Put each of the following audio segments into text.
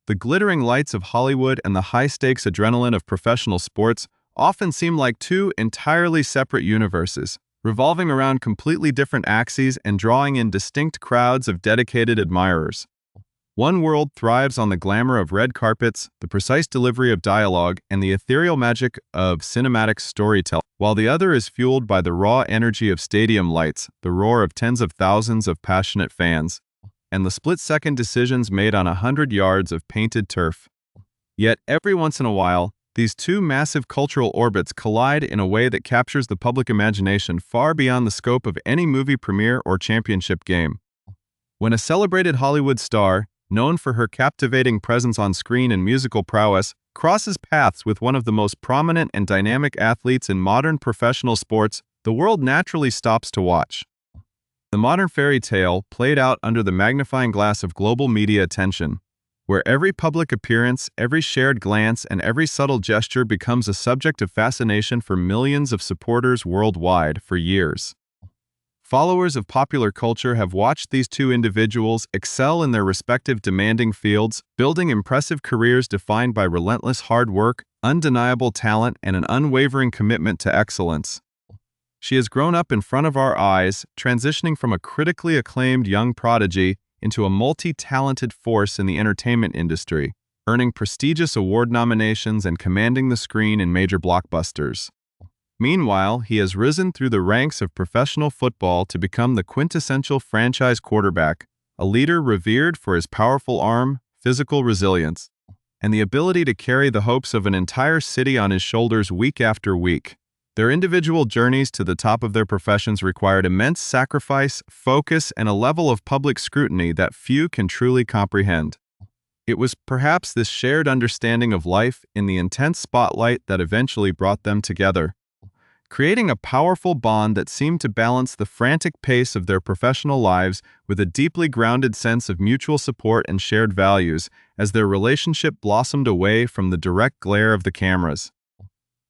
The glittering lights of Hollywood and the high-stakes adrenaline of professional sports often seem like two entirely separate universes, revolving around completely different axes and drawing in distinct crowds of dedicated admirers. One world thrives on the glamour of red carpets, the precise delivery of dialogue, and the ethereal magic of cinematic storytelling, while the other is fueled by the raw energy of stadium lights, the roar of tens of thousands of passionate fans, and the split-second decisions made on 100 yards of painted turf. Yet every once in a while, these two massive cultural orbits collide in a way that captures the public imagination far beyond the scope of any movie premiere or championship game. When a celebrated Hollywood star, known for her captivating presence on screen and musical prowess, crosses paths with one of the most prominent and dynamic athletes in modern professional sports, the world naturally stops to watch. The modern fairy tale played out under the magnifying glass of global media attention, where every public appearance, every shared glance, and every subtle gesture becomes a subject of fascination for millions of supporters worldwide for years. Followers of popular culture have watched these two individuals excel in their respective demanding fields, building impressive careers defined by relentless hard work, undeniable talent, and an unwavering commitment to excellence. She has grown up in front of our eyes, transitioning from a critically acclaimed young prodigy into a multi-talented force in the entertainment industry, earning prestigious award nominations and commanding the screen in major blockbusters. Meanwhile, he has risen through the ranks of professional football to become the quintessential franchise quarterback, a leader revered for his powerful arm, physical resilience, and the ability to carry the hopes of an entire city on his shoulders week after week. Their individual journeys to the top of their professions required immense sacrifice, focus, and a level of public scrutiny that few can truly comprehend. It was perhaps this shared understanding of life in the intense spotlight that eventually brought them together, creating a powerful bond that seemed to balance the frantic pace of their professional lives with a deeply grounded sense of mutual support and shared values as their relationship blossomed away from the direct glare of the cameras.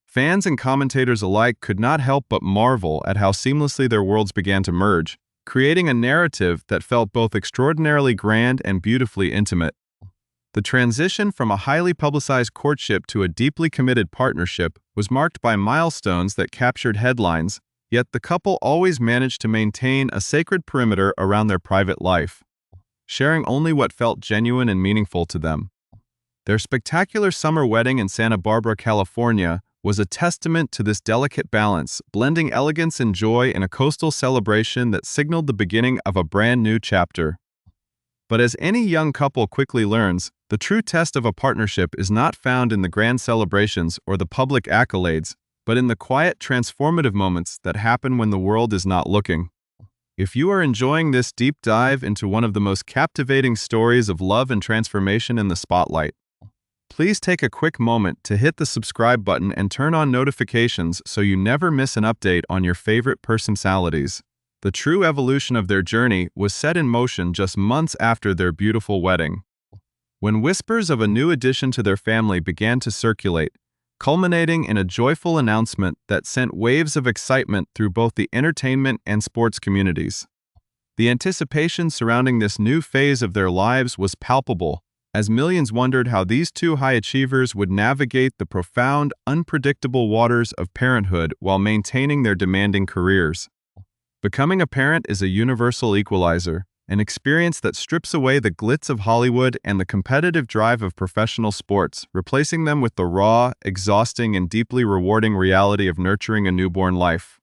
Fans and commentators alike could not help but marvel at how seamlessly their worlds began to merge, creating a narrative that felt both extraordinarily grand and beautifully intimate. The transition from a highly publicized courtship to a deeply committed partnership was marked by milestones that captured headlines, yet the couple always managed to maintain a sacred perimeter around their private life, sharing only what felt genuine and meaningful to them. Their spectacular summer wedding in Santa Barbara, California, was a testament to this delicate balance, blending elegance and joy in a coastal celebration that signaled the beginning of a brand new chapter. But as any young couple quickly learns, the true test of a partnership is not found in the grand celebrations or the public accolades, but in the quiet, transformative moments that happen when the world is not looking. If you are enjoying this deep dive into one of the most captivating stories of love and transformation in the spotlight, please take a quick moment to hit the subscribe button and turn on notifications so you never miss an update on your favorite personalities. The true evolution of their journey was set in motion just months after their beautiful wedding, when whispers of a new addition to their family began to circulate, culminating in a joyful announcement that sent waves of excitement through both the entertainment and sports communities. The anticipation surrounding this new phase of their lives was palpable, as millions wondered how these two high achievers would navigate the profound, unpredictable waters of parenthood while maintaining their demanding careers. Becoming a parent is a universal equalizer, an experience that strips away the glitz of Hollywood and the competitive drive of professional sports, replacing them with the raw, exhausting, and deeply rewarding reality of nurturing a newborn life.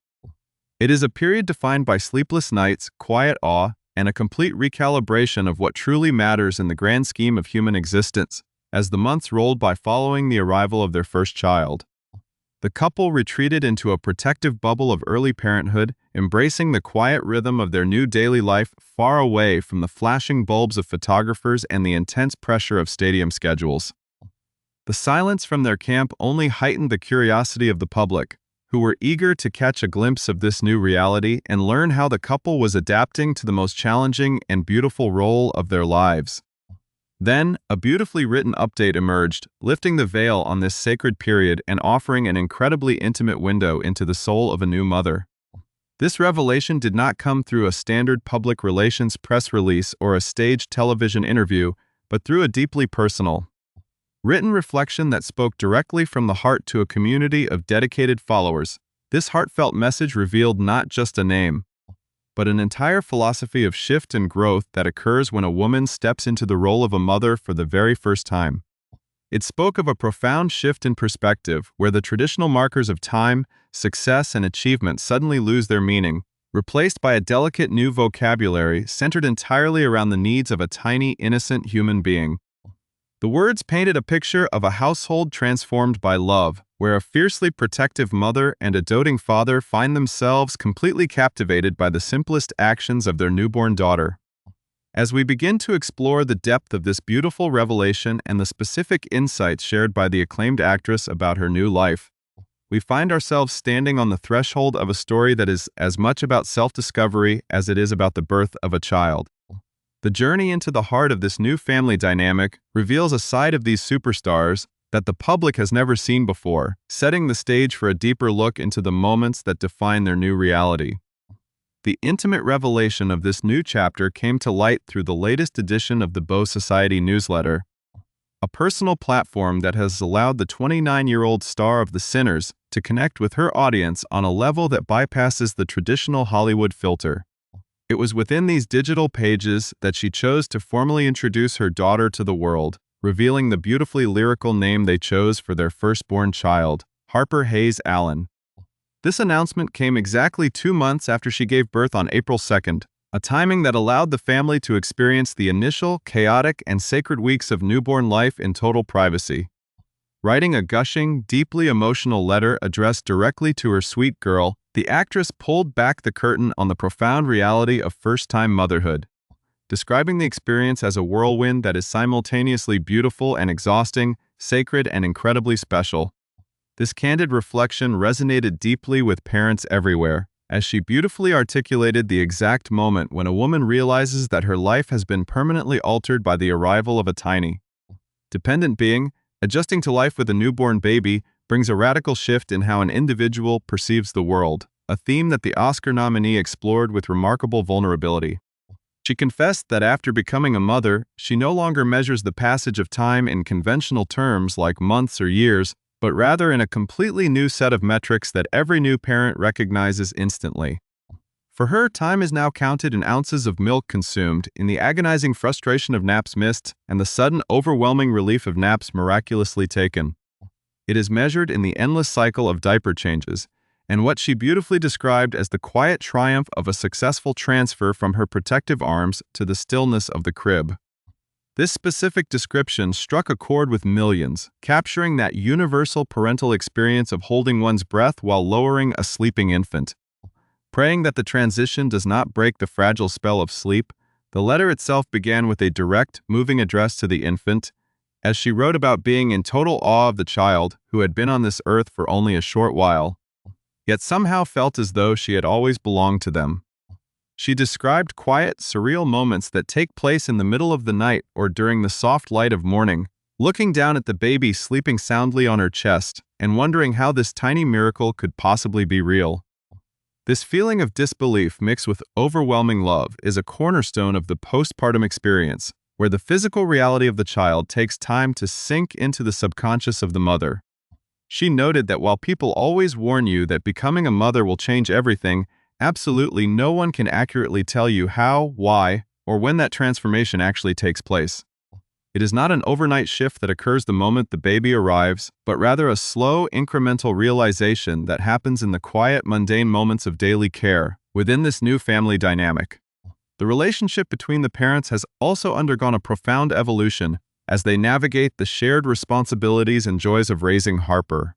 It is a period defined by sleepless nights, quiet awe, and a complete recalibration of what truly matters in the grand scheme of human existence, as the months rolled by following the arrival of their first child. The couple retreated into a protective bubble of early parenthood, embracing the quiet rhythm of their new daily life far away from the flashing bulbs of photographers and the intense pressure of stadium schedules. The silence from their camp only heightened the curiosity of the public, who were eager to catch a glimpse of this new reality and learn how the couple was adapting to the most challenging and beautiful role of their lives. Then, a beautifully written update emerged, lifting the veil on this sacred period and offering an incredibly intimate window into the soul of a new mother. This revelation did not come through a standard public relations press release or a staged television interview, but through a deeply personal, written reflection that spoke directly from the heart to a community of dedicated followers. This heartfelt message revealed not just a name, but an entire philosophy of shift and growth that occurs when a woman steps into the role of a mother for the very first time. It spoke of a profound shift in perspective, where the traditional markers of time, success, and achievement suddenly lose their meaning, replaced by a delicate new vocabulary centered entirely around the needs of a tiny, innocent human being. The words painted a picture of a household transformed by love, where a fiercely protective mother and a doting father find themselves completely captivated by the simplest actions of their newborn daughter. As we begin to explore the depth of this beautiful revelation and the specific insights shared by the acclaimed actress about her new life, we find ourselves standing on the threshold of a story that is as much about self-discovery as it is about the birth of a child. The journey into the heart of this new family dynamic reveals a side of these superstars that the public has never seen before, setting the stage for a deeper look into the moments that define their new reality. The intimate revelation of this new chapter came to light through the latest edition of the Beau Society newsletter, a personal platform that has allowed the 29-year-old star of The Sinners to connect with her audience on a level that bypasses the traditional Hollywood filter. It was within these digital pages that she chose to formally introduce her daughter to the world, revealing the beautifully lyrical name they chose for their firstborn child, Harper Haize Allen. This announcement came exactly 2 months after she gave birth on April 2nd, a timing that allowed the family to experience the initial, chaotic, and sacred weeks of newborn life in total privacy. Writing a gushing, deeply emotional letter addressed directly to her sweet girl, the actress pulled back the curtain on the profound reality of first-time motherhood, describing the experience as a whirlwind that is simultaneously beautiful and exhausting, sacred and incredibly special. This candid reflection resonated deeply with parents everywhere, as she beautifully articulated the exact moment when a woman realizes that her life has been permanently altered by the arrival of a tiny, dependent being. Adjusting to life with a newborn baby brings a radical shift in how an individual perceives the world, a theme that the Oscar nominee explored with remarkable vulnerability. She confessed that after becoming a mother, she no longer measures the passage of time in conventional terms like months or years, but rather in a completely new set of metrics that every new parent recognizes instantly. For her, time is now counted in ounces of milk consumed, in the agonizing frustration of naps missed, and the sudden overwhelming relief of naps miraculously taken. It is measured in the endless cycle of diaper changes, and what she beautifully described as the quiet triumph of a successful transfer from her protective arms to the stillness of the crib. This specific description struck a chord with millions, capturing that universal parental experience of holding one's breath while lowering a sleeping infant. Praying that the transition does not break the fragile spell of sleep, the letter itself began with a direct, moving address to the infant, as she wrote about being in total awe of the child who had been on this earth for only a short while, yet somehow felt as though she had always belonged to them. She described quiet, surreal moments that take place in the middle of the night or during the soft light of morning, looking down at the baby sleeping soundly on her chest and wondering how this tiny miracle could possibly be real. This feeling of disbelief mixed with overwhelming love is a cornerstone of the postpartum experience, where the physical reality of the child takes time to sink into the subconscious of the mother. She noted that while people always warn you that becoming a mother will change everything, absolutely no one can accurately tell you how, why, or when that transformation actually takes place. It is not an overnight shift that occurs the moment the baby arrives, but rather a slow, incremental realization that happens in the quiet, mundane moments of daily care within this new family dynamic. The relationship between the parents has also undergone a profound evolution as they navigate the shared responsibilities and joys of raising Harper.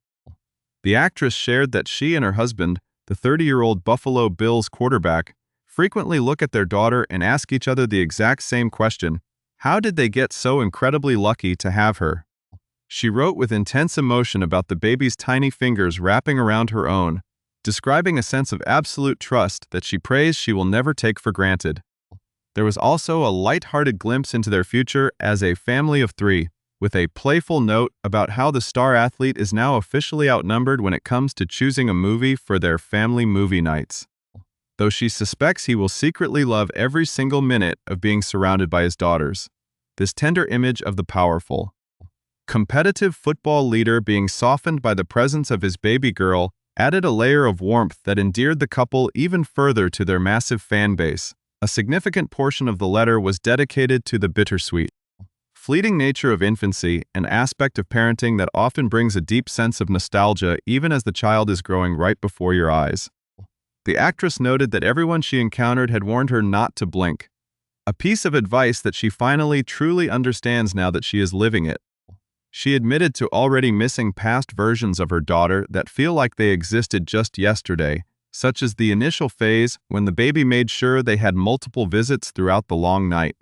The actress shared that she and her husband, the 30-year-old Buffalo Bills quarterback, frequently look at their daughter and ask each other the exact same question: how did they get so incredibly lucky to have her? She wrote with intense emotion about the baby's tiny fingers wrapping around her own, describing a sense of absolute trust that she prays she will never take for granted. There was also a light-hearted glimpse into their future as a family of 3, with a playful note about how the star athlete is now officially outnumbered when it comes to choosing a movie for their family movie nights, though she suspects he will secretly love every single minute of being surrounded by his daughters. this tender image of the powerful, competitive football leader being softened by the presence of his baby girl added a layer of warmth that endeared the couple even further to their massive fan base. A significant portion of the letter was dedicated to the bittersweet, fleeting nature of infancy, an aspect of parenting that often brings a deep sense of nostalgia even as the child is growing right before your eyes. The actress noted that everyone she encountered had warned her not to blink, a piece of advice that she finally truly understands now that she is living it. She admitted to already missing past versions of her daughter that feel like they existed just yesterday, such as the initial phase when the baby made sure they had multiple visits throughout the long night,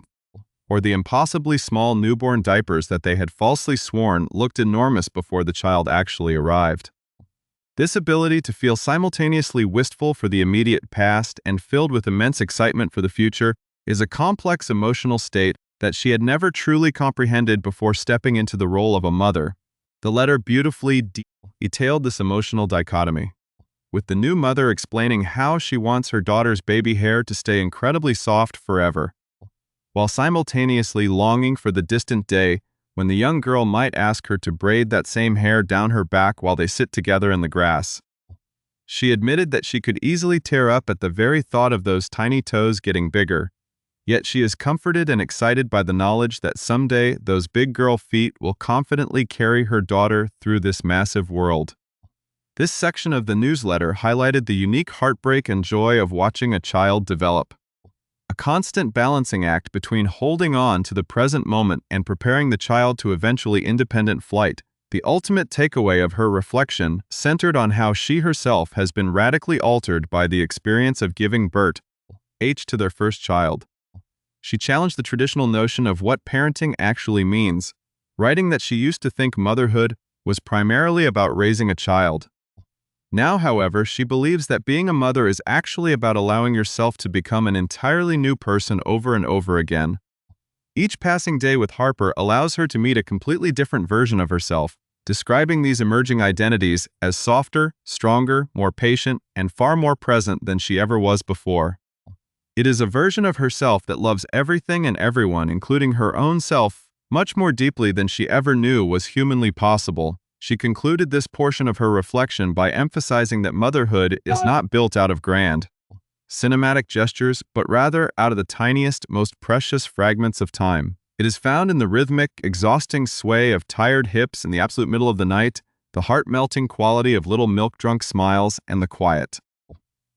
or the impossibly small newborn diapers that they had falsely sworn looked enormous before the child actually arrived. This ability to feel simultaneously wistful for the immediate past and filled with immense excitement for the future is a complex emotional state that she had never truly comprehended before stepping into the role of a mother. The letter beautifully detailed this emotional dichotomy, with the new mother explaining how she wants her daughter's baby hair to stay incredibly soft forever, while simultaneously longing for the distant day when the young girl might ask her to braid that same hair down her back while they sit together in the grass. She admitted that she could easily tear up at the very thought of those tiny toes getting bigger, yet she is comforted and excited by the knowledge that someday those big girl feet will confidently carry her daughter through this massive world. This section of the newsletter highlighted the unique heartbreak and joy of watching a child develop, a constant balancing act between holding on to the present moment and preparing the child to eventually independent flight. The ultimate takeaway of her reflection centered on how she herself has been radically altered by the experience of giving birth to their first child. She challenged the traditional notion of what parenting actually means, writing that she used to think motherhood was primarily about raising a child. Now, however, she believes that being a mother is actually about allowing yourself to become an entirely new person over and over again. Each passing day with Harper allows her to meet a completely different version of herself, describing these emerging identities as softer, stronger, more patient, and far more present than she ever was before. It is a version of herself that loves everything and everyone, including her own self, much more deeply than she ever knew was humanly possible. She concluded this portion of her reflection by emphasizing that motherhood is not built out of grand, cinematic gestures, but rather out of the tiniest, most precious fragments of time. It is found in the rhythmic, exhausting sway of tired hips in the absolute middle of the night, the heart-melting quality of little milk-drunk smiles, and the quiet,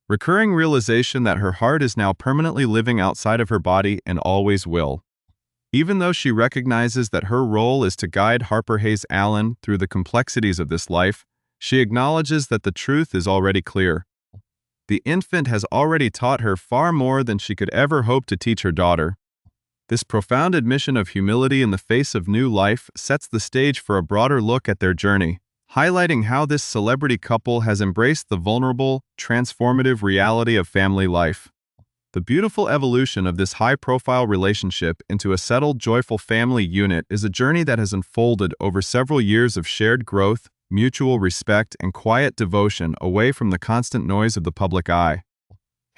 recurring realization that her heart is now permanently living outside of her body and always will. Even though she recognizes that her role is to guide Harper Haize Allen through the complexities of this life, she acknowledges that the truth is already clear. The infant has already taught her far more than she could ever hope to teach her daughter. This profound admission of humility in the face of new life sets the stage for a broader look at their journey, highlighting how this celebrity couple has embraced the vulnerable, transformative reality of family life. The beautiful evolution of this high-profile relationship into a settled, joyful family unit is a journey that has unfolded over several years of shared growth, mutual respect, and quiet devotion away from the constant noise of the public eye.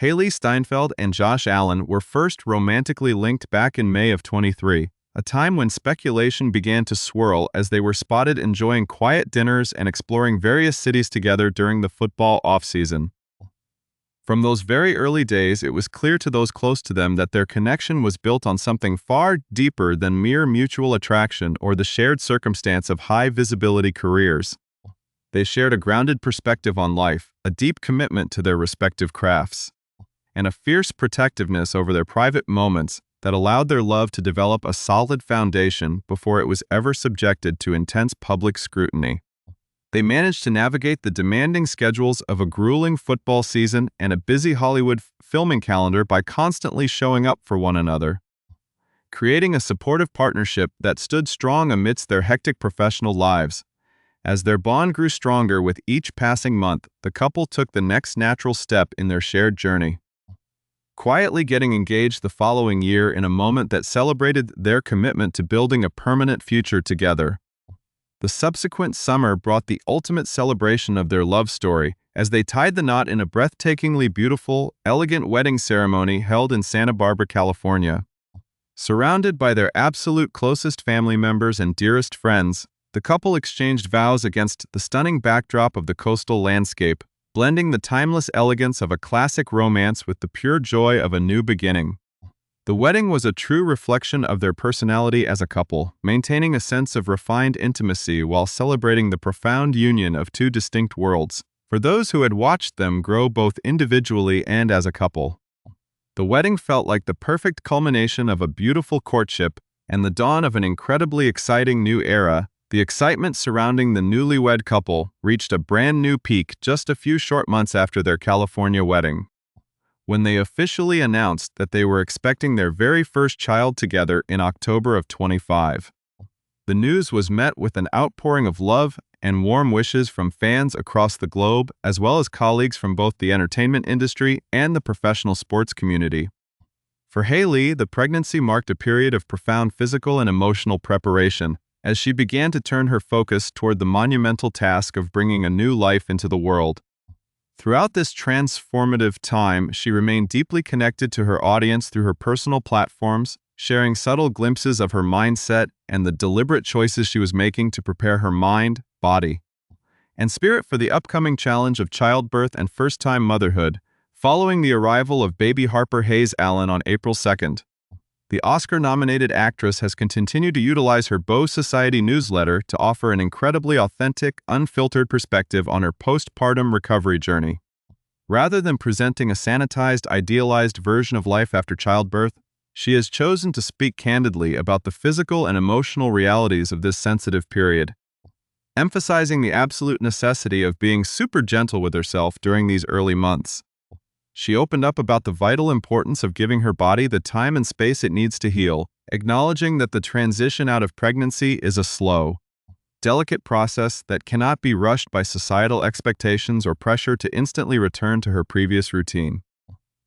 Hailee Steinfeld and Josh Allen were first romantically linked back in May of 2023, a time when speculation began to swirl as they were spotted enjoying quiet dinners and exploring various cities together during the football offseason. From those very early days, it was clear to those close to them that their connection was built on something far deeper than mere mutual attraction or the shared circumstance of high-visibility careers. They shared a grounded perspective on life, a deep commitment to their respective crafts, and a fierce protectiveness over their private moments that allowed their love to develop a solid foundation before it was ever subjected to intense public scrutiny. They managed to navigate the demanding schedules of a grueling football season and a busy Hollywood filming calendar by constantly showing up for one another, creating a supportive partnership that stood strong amidst their hectic professional lives. As their bond grew stronger with each passing month, the couple took the next natural step in their shared journey, quietly getting engaged the following year in a moment that celebrated their commitment to building a permanent future together. The subsequent summer brought the ultimate celebration of their love story as they tied the knot in a breathtakingly beautiful, elegant wedding ceremony held in Santa Barbara, California. Surrounded by their absolute closest family members and dearest friends, the couple exchanged vows against the stunning backdrop of the coastal landscape, blending the timeless elegance of a classic romance with the pure joy of a new beginning. The wedding was a true reflection of their personality as a couple, maintaining a sense of refined intimacy while celebrating the profound union of two distinct worlds, for those who had watched them grow both individually and as a couple. The wedding felt like the perfect culmination of a beautiful courtship and the dawn of an incredibly exciting new era. The excitement surrounding the newlywed couple reached a brand new peak just a few short months after their California wedding, when they officially announced that they were expecting their very first child together in October of 25. The news was met with an outpouring of love and warm wishes from fans across the globe, as well as colleagues from both the entertainment industry and the professional sports community. For Hailee, the pregnancy marked a period of profound physical and emotional preparation, as she began to turn her focus toward the monumental task of bringing a new life into the world. Throughout this transformative time, she remained deeply connected to her audience through her personal platforms, sharing subtle glimpses of her mindset and the deliberate choices she was making to prepare her mind, body, and spirit for the upcoming challenge of childbirth and first-time motherhood. Following the arrival of baby Harper Haize Allen on April 2nd, the Oscar-nominated actress has continued to utilize her Beau Society newsletter to offer an incredibly authentic, unfiltered perspective on her postpartum recovery journey. Rather than presenting a sanitized, idealized version of life after childbirth, she has chosen to speak candidly about the physical and emotional realities of this sensitive period, emphasizing the absolute necessity of being super gentle with herself during these early months. She opened up about the vital importance of giving her body the time and space it needs to heal, acknowledging that the transition out of pregnancy is a slow, delicate process that cannot be rushed by societal expectations or pressure to instantly return to her previous routine.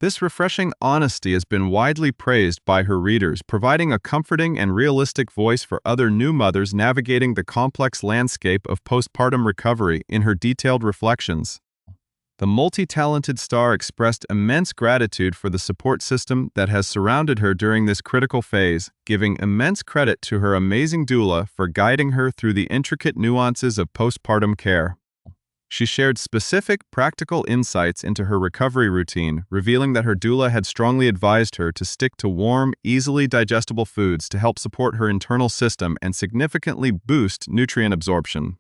This refreshing honesty has been widely praised by her readers, providing a comforting and realistic voice for other new mothers navigating the complex landscape of postpartum recovery. In her detailed reflections, the multi-talented star expressed immense gratitude for the support system that has surrounded her during this critical phase, giving immense credit to her amazing doula for guiding her through the intricate nuances of postpartum care. She shared specific, practical insights into her recovery routine, revealing that her doula had strongly advised her to stick to warm, easily digestible foods to help support her internal system and significantly boost nutrient absorption.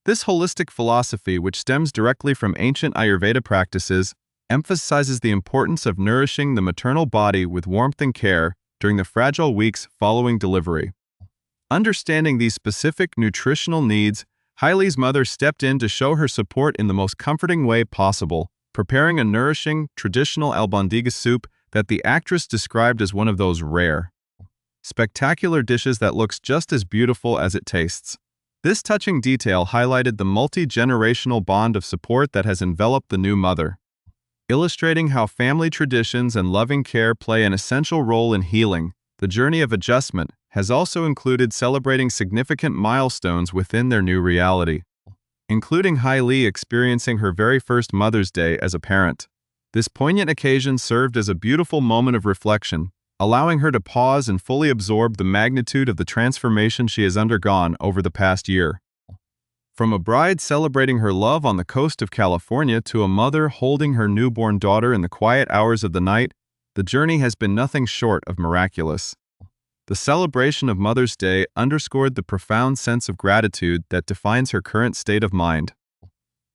This holistic philosophy, which stems directly from ancient Ayurveda practices, emphasizes the importance of nourishing the maternal body with warmth and care during the fragile weeks following delivery. Understanding these specific nutritional needs, Hailee's mother stepped in to show her support in the most comforting way possible, preparing a nourishing, traditional albondiga soup that the actress described as one of those rare, spectacular dishes that looks just as beautiful as it tastes. This touching detail highlighted the multi-generational bond of support that has enveloped the new mother, illustrating how family traditions and loving care play an essential role in healing. The journey of adjustment has also included celebrating significant milestones within their new reality, including Hailee experiencing her very first Mother's Day as a parent. This poignant occasion served as a beautiful moment of reflection, allowing her to pause and fully absorb the magnitude of the transformation she has undergone over the past year. From a bride celebrating her love on the coast of California to a mother holding her newborn daughter in the quiet hours of the night, the journey has been nothing short of miraculous. The celebration of Mother's Day underscored the profound sense of gratitude that defines her current state of mind,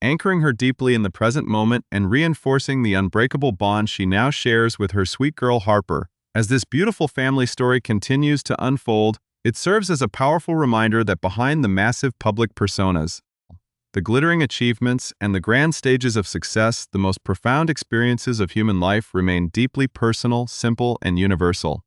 anchoring her deeply in the present moment and reinforcing the unbreakable bond she now shares with her sweet girl Harper. As this beautiful family story continues to unfold, it serves as a powerful reminder that behind the massive public personas, the glittering achievements, and the grand stages of success, the most profound experiences of human life remain deeply personal, simple, and universal.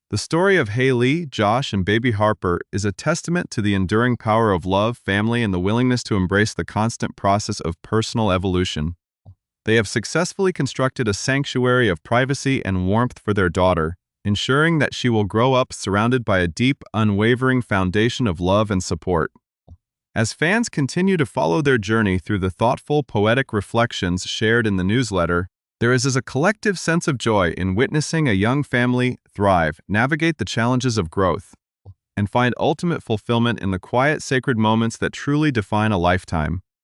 The story of Hailee, Josh, and baby Harper is a testament to the enduring power of love, family, and the willingness to embrace the constant process of personal evolution. They have successfully constructed a sanctuary of privacy and warmth for their daughter, ensuring that she will grow up surrounded by a deep, unwavering foundation of love and support. As fans continue to follow their journey through the thoughtful, poetic reflections shared in the newsletter, There is a collective sense of joy in witnessing a young family thrive, navigate the challenges of growth, and find ultimate fulfillment in the quiet, sacred moments that truly define a lifetime.